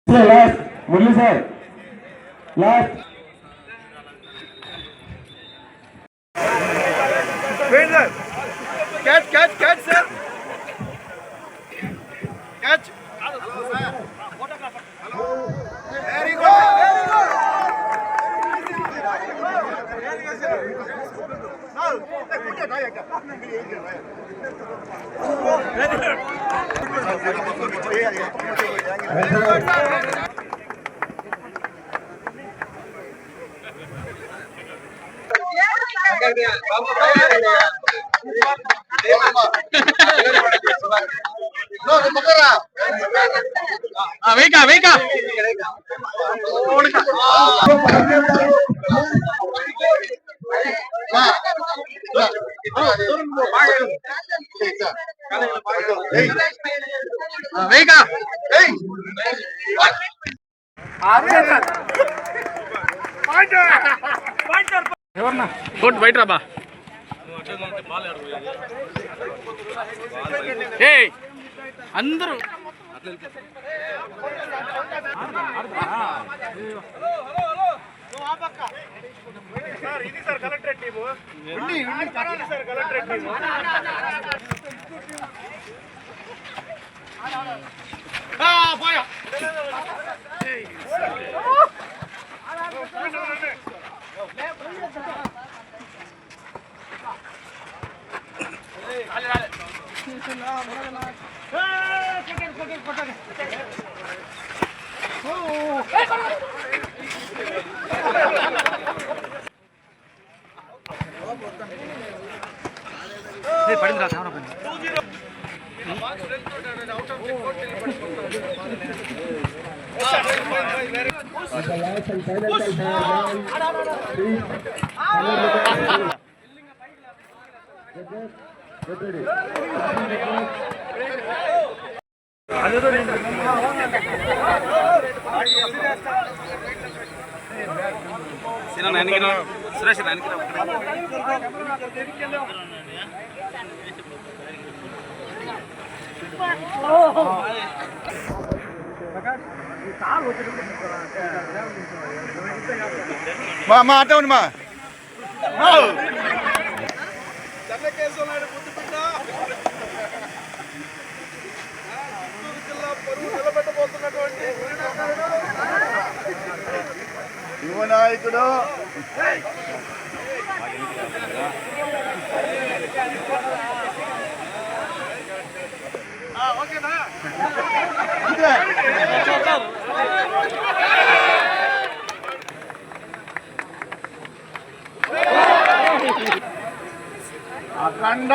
Last Murali sir last catch catch catch sir catch very good वेका वेका वेका good బయట రాబా ఏ అందరూ సార్ ఇది sir collectorate team sir collectorate team పోయా పడింది రా కెమెరా పడింది సురేష్ మా అట్ట ఉంది మా చెన్నకేశ్వరనాయుడు బుద్ధి బిడ్డ చిత్తూరు జిల్లా పరువు నిలబెట్టబోతున్నటువంటి యువ నాయకుడు ఓకేనా అఖండ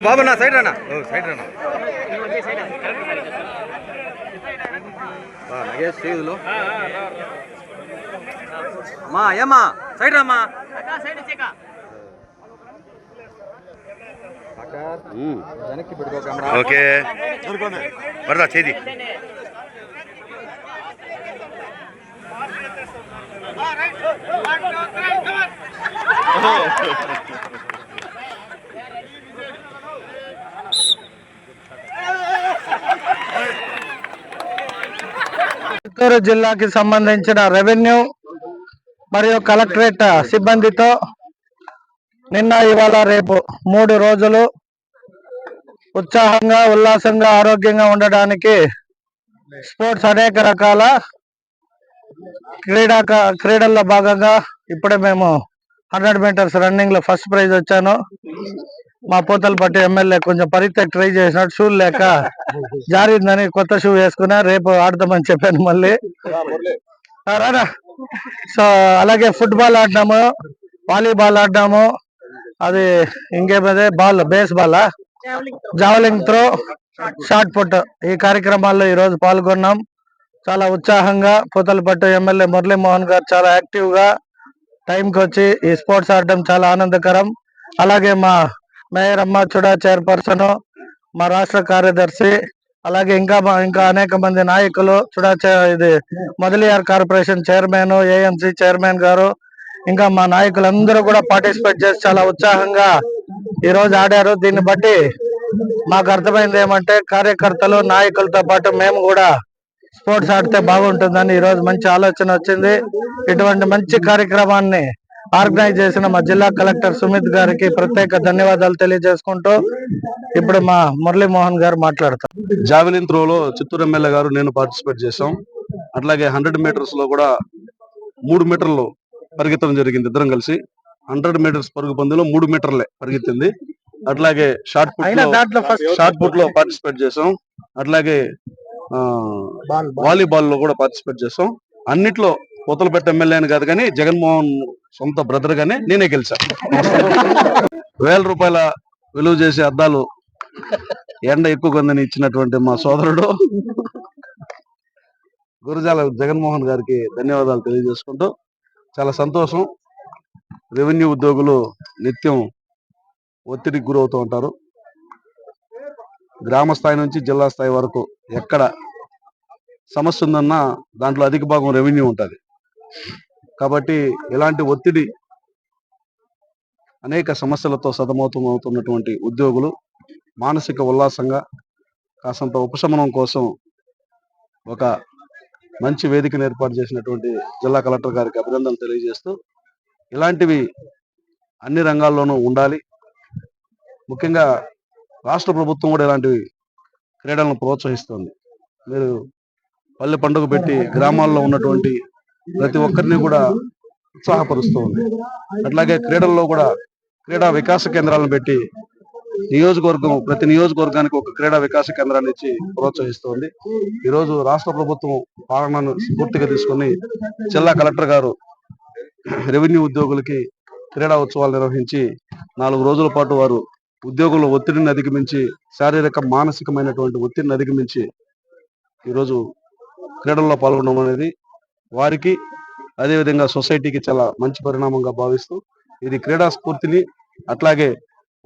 బాబు నా సైడ్ రానా సైడ్ రానా నగేష్ చేదులు మా ఏమ్మా సైడ్ రామ్మా వెనక్కి పెట్టుకో కెమెరా ఓకే వరదా చేది చిత్తూరు జిల్లాకి సంబంధించిన రెవెన్యూ మరియు కలెక్టరేట్ సిబ్బందితో నిన్న ఇవాళ రేపు 3 రోజులు ఉత్సాహంగా ఉల్లాసంగా ఆరోగ్యంగా ఉండడానికి స్పోర్ట్స్ అనేక రకాల క్రీడల్లో భాగంగా ఇప్పుడే మేము 100 మీటర్స్ రన్నింగ్ లో ఫస్ట్ ప్రైజ్ వచ్చాను. మా పోతలపట్టు ఎమ్మెల్యే కొంచెం పరిగెత్తకి ట్రై చేసినట్టు షూ లేక జారిందని కొత్త షూ వేసుకున్నా, రేపు ఆడతామని చెప్పాను మళ్ళీ. సో అలాగే ఫుట్బాల్ ఆడినాము, వాలీబాల్ ఆడినాము, అది ఇంకేమదే ball baseball javelin throw, shot put ఈ కార్యక్రమాల్లో ఈరోజు పాల్గొన్నాం. చాలా ఉత్సాహంగా పోతలపట్టు ఎమ్మెల్యే మురళీమోహన్ గారు చాలా యాక్టివ్ గా టైంకి వచ్చి ఈ స్పోర్ట్స్ ఆడడం చాలా ఆనందకరం. అలాగే మా మేయర్ అమ్మ చుడా చైర్పర్సన్, మా రాష్ట్ర కార్యదర్శి, అలాగే ఇంకా అనేక మంది నాయకులు, ఇది Mudaliar corporation chairman, AMC chairman గారు, ఇంకా మా నాయకులందరూ కూడా పార్టిసిపేట్ చేసి చాలా ఉత్సాహంగా ఈ రోజు ఆడారు. దీన్ని బట్టి మాకు అర్థమైంది ఏమంటే కార్యకర్తలు నాయకులతో పాటు మేము కూడా స్పోర్ట్స్ ఆడితే బాగుంటుందని ఈ రోజు మంచి ఆలోచన వచ్చింది. ఇటువంటి మంచి కార్యక్రమాన్ని ఆర్గనైజ్ చేసిన మా జిల్లా కలెక్టర్ సుమిత్ గారికి ప్రత్యేక ధన్యవాదాలు తెలియజేసుకుంటూ ఇప్పుడు మా మురళీమోహన్ గారు మాట్లాడతారు. జావెలిన్ త్రోలో చిత్తూరు ఎమ్మెల్యే గారు నేను పార్టిసిపేట్ చేశాం. అట్లాగే 100 మీటర్స్ లో కూడా 3 మీటర్లు పరిగెత్తడం జరిగింది. ఇద్దరం కలిసి 100 మీటర్స్ పరుగు పందెంలో 3 మీటర్లే పరిగెత్తింది. అట్లాగే షార్ట్ పుట్ లో పార్టిసిపేట్ చేసాం. అట్లాగే వాలీబాల్ లో కూడా పార్టిసిపేట్ చేసాం. అన్నిట్లో పోతలపేట ఎమ్మెల్యే అని కాదు కానీ జగన్మోహన్ సొంత బ్రదర్ గానే నేనే గెలిచాను. 1000 రూపాయల విలువ చేసే అద్దాలు ఎండ ఎక్కువ కొందని ఇచ్చినటువంటి మా సోదరుడు గురజాల జగన్మోహన్ గారికి ధన్యవాదాలు తెలియజేసుకుంటూ చాలా సంతోషం. రెవెన్యూ ఉద్యోగులు నిత్యం ఒత్తిడికి గురవుతూ ఉంటారు. గ్రామ స్థాయి నుంచి జిల్లా స్థాయి వరకు ఎక్కడ సమస్య ఉందన్నా దాంట్లో అధిక భాగం రెవెన్యూ ఉంటుంది. కాబట్టి ఇలాంటి ఒత్తిడి అనేక సమస్యలతో సతమతమవుతున్నటువంటి ఉద్యోగులు మానసిక ఉల్లాసంగా కాసంత ఉపశమనం కోసం ఒక మంచి వేదికను ఏర్పాటు చేసినటువంటి జిల్లా కలెక్టర్ గారికి అభినందనలు తెలియజేస్తూ ఇలాంటివి అన్ని రంగాల్లోనూ ఉండాలి. ముఖ్యంగా రాష్ట్ర ప్రభుత్వం కూడా ఇలాంటివి క్రీడలను ప్రోత్సహిస్తుంది. మీరు పల్లె పండుగ పెట్టి గ్రామాల్లో ఉన్నటువంటి ప్రతి ఒక్కరిని కూడా ఉత్సాహపరుస్తూ ఉంది. అట్లాగే క్రీడల్లో కూడా క్రీడా వికాస కేంద్రాలను పెట్టి ప్రతి నియోజకవర్గానికి ఒక క్రీడా వికాస కేంద్రాన్ని ఇచ్చి ప్రోత్సహిస్తోంది. ఈరోజు రాష్ట్ర ప్రభుత్వం పాలనను స్ఫూర్తిగా తీసుకుని జిల్లా కలెక్టర్ గారు రెవెన్యూ ఉద్యోగులకి క్రీడా ఉత్సవాలు నిర్వహించి 4 రోజుల పాటు వారు ఉద్యోగుల ఒత్తిడిని అధిగమించి శారీరక మానసికమైనటువంటి ఒత్తిడిని అధిగమించి ఈరోజు క్రీడల్లో పాల్గొనడం అనేది వారికి అదేవిధంగా సొసైటీకి చాలా మంచి పరిణామంగా భావిస్తూ ఇది క్రీడా స్ఫూర్తిని అట్లాగే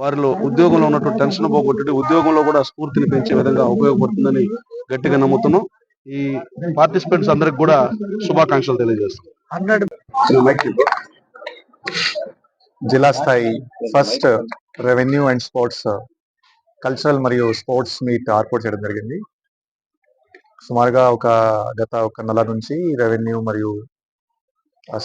వారిలో ఉద్యోగంలో ఉన్నటువంటి టెన్షన్ పోగొట్టి ఉద్యోగంలో కూడా స్ఫూర్తిని పెంచే విధంగా ఉపయోగపడుతుందని గట్టిగా నమ్ముతున్నాం. ఈ పార్టిసిపెంట్స్ అందరికి కూడా శుభాకాంక్షలు తెలియజేస్తాం. జిల్లా స్థాయి first revenue and sports cultural మరియు స్పోర్ట్స్ మీట్ ఏర్పాటు చేయడం జరిగింది. సుమారుగా గత ఒక నెల నుంచి రెవెన్యూ మరియు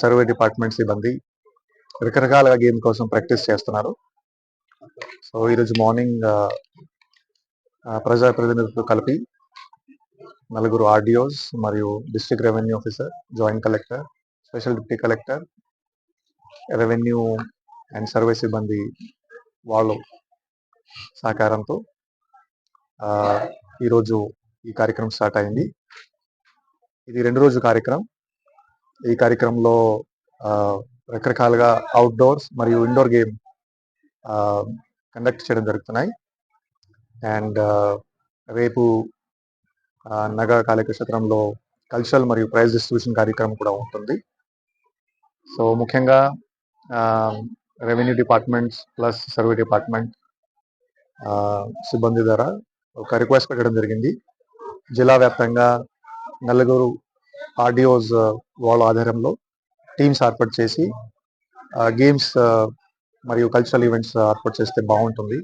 సర్వే డిపార్ట్మెంట్ సిబ్బంది రకరకాల గేమ్ కోసం ప్రాక్టీస్ చేస్తున్నారు. సో ఈరోజు మార్నింగ్ ప్రజాప్రతినిధులతో కలిపి 4 ఆర్డిఓస్ మరియు district revenue officer, joint collector, special deputy collector, revenue and survey సిబ్బంది వాళ్ళు సహకారంతో ఈరోజు ఈ కార్యక్రమం స్టార్ట్ అయింది. ఇది 2 రోజు కార్యక్రమం. ఈ కార్యక్రమంలో రకరకాలుగా అవుట్డోర్స్ మరియు ఇండోర్ గేమ్ కండక్ట్ చేయడం జరుగుతున్నాయి. అండ్ రేపు నగర కాళీక్షేత్రంలో కల్చరల్ మరియు ప్రైజ్ డిస్ట్రిబ్యూషన్ కార్యక్రమం కూడా ఉంటుంది. సో ముఖ్యంగా revenue departments plus survey department సిబ్బంది ద్వారా ఒక రిక్వెస్ట్ పెట్టడం జరిగింది. జిల్లా వ్యాప్తంగా 4 ఆర్డిఓస్ వాళ్ళ ఆధారంలో టీమ్స్ ఏర్పాటు చేసి గేమ్స్ మరియు కల్చరల్ ఈవెంట్స్ ఏర్పాటు చేస్తే బాగుంటుంది.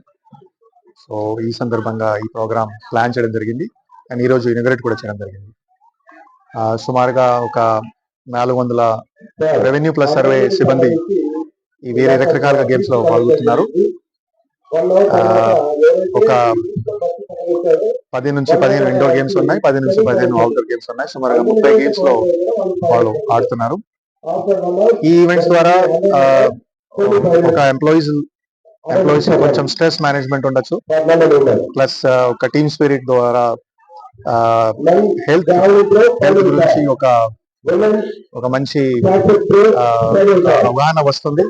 సో ఈ సందర్భంగా ఈ ప్రోగ్రామ్ ప్లాన్ చేయడం జరిగింది అండ్ ఈరోజు ఇనాగరేట్ కూడా చేయడం జరిగింది. సుమారుగా ఒక 400 రెవెన్యూ ప్లస్ సర్వే సిబ్బంది ఈ వేరే రకరకాల గేమ్స్ లో పాల్గొంటున్నారు. ఒక 10 నుంచి 15 ఇండోర్ గేమ్స్ ఉన్నాయి, 10 నుంచి 15 అవుట్డోర్ గేమ్స్ ఉన్నాయి. సుమారుగా 30 గేమ్స్ లో వాళ్ళు ఆడుతున్నారు. ఈ ఈవెంట్స్ ద్వారా ఒక ఎంప్లాయీస్ కొంచెం స్ట్రెస్ మేనేజ్మెంట్ ఉండొచ్చు, ప్లస్ ఒక టీమ్ స్పిరిట్ ద్వారా హెల్త్ గురించి ఒక మంచి అవగాహన వస్తుంది.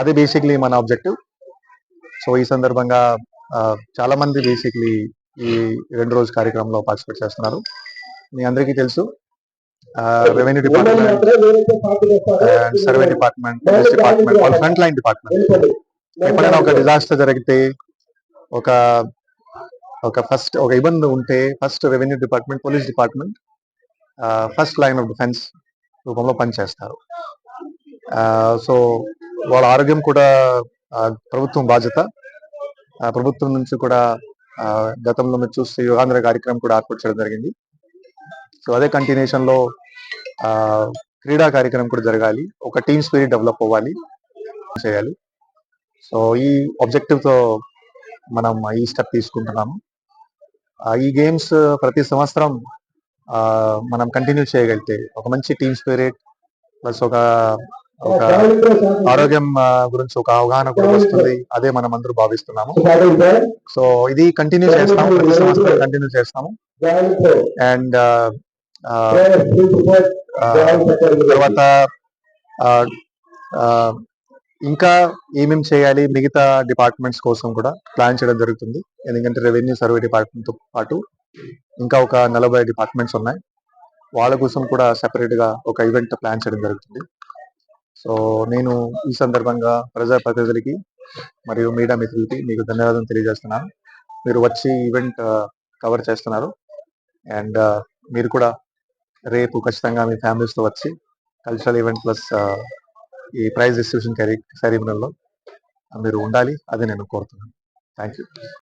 అది బేసిక్లీ మన ఆబ్జెక్టివ్. సో ఈ సందర్భంగా చాలా మంది బేసిక్లీ ఈ 2 రోజు కార్యక్రమంలో పార్టిసిపేట్ చేస్తున్నారు. మీ అందరికీ తెలుసు revenue department, survey department, police department, వాళ్ళ ఫ్రంట్ లైన్ డిపార్ట్మెంట్. ఎప్పుడైనా ఒక డిజాస్టర్ జరిగితే ఫస్ట్ ఒక ఇబ్బంది ఉంటే first revenue department, police department first line of defence రూపంలో పనిచేస్తారు. సో వాళ్ళ ఆరోగ్యం కూడా ప్రభుత్వం బాధ్యత. ప్రభుత్వం నుంచి కూడా గతంలో మీరు చూస్తే యుగాంధ్ర కార్యక్రమం కూడా ఏర్పాటు చేయడం జరిగింది. సో అదే కంటిన్యూషన్ లో క్రీడా కార్యక్రమం కూడా జరగాలి, ఒక టీమ్ స్పిరిట్ డెవలప్ అవ్వాలి, చేయాలి. సో ఈ ఆబ్జెక్టివ్ తో మనం ఈ స్టెప్ తీసుకుంటున్నాము. ఈ గేమ్స్ ప్రతి సంవత్సరం మనం కంటిన్యూ చేయగలిగితే ఒక మంచి టీమ్ స్పిరిట్ ప్లస్ ఒక ఆరోగ్యం గురించి ఒక అవగాహన కూడా వస్తుంది. అదే మనం అందరూ భావిస్తున్నాము. సో ఇది కంటిన్యూ చేస్తాము, ప్రతి సంవత్సరం కంటిన్యూ చేస్తాము. అండ్ తర్వాత ఇంకా ఏమేమి చేయాలి మిగతా డిపార్ట్మెంట్స్ కోసం కూడా ప్లాన్ చేయడం జరుగుతుంది. ఎందుకంటే రెవెన్యూ సర్వే డిపార్ట్మెంట్ తో పాటు ఇంకా ఒక 40 డిపార్ట్మెంట్స్ ఉన్నాయి. వాళ్ళ కోసం కూడా సెపరేట్ గా ఒక ఈవెంట్ ప్లాన్ చేయడం జరుగుతుంది. సో నేను ఈ సందర్భంగా ప్రజాప్రతినిధులకి మరియు మీడియా మిత్రులకి మీకు ధన్యవాదాలు తెలియజేస్తున్నాను. మీరు వచ్చి ఈవెంట్ కవర్ చేస్తున్నారు. అండ్ మీరు కూడా రేపు ఖచ్చితంగా మీ ఫ్యామిలీస్ తో వచ్చి కల్చరల్ ఈవెంట్ ప్లస్ ఈ ప్రైజ్ డిస్ట్రిబ్యూషన్ సెరమనీలో మీరు ఉండాలి, అది నేను కోరుతున్నాను. Thank you.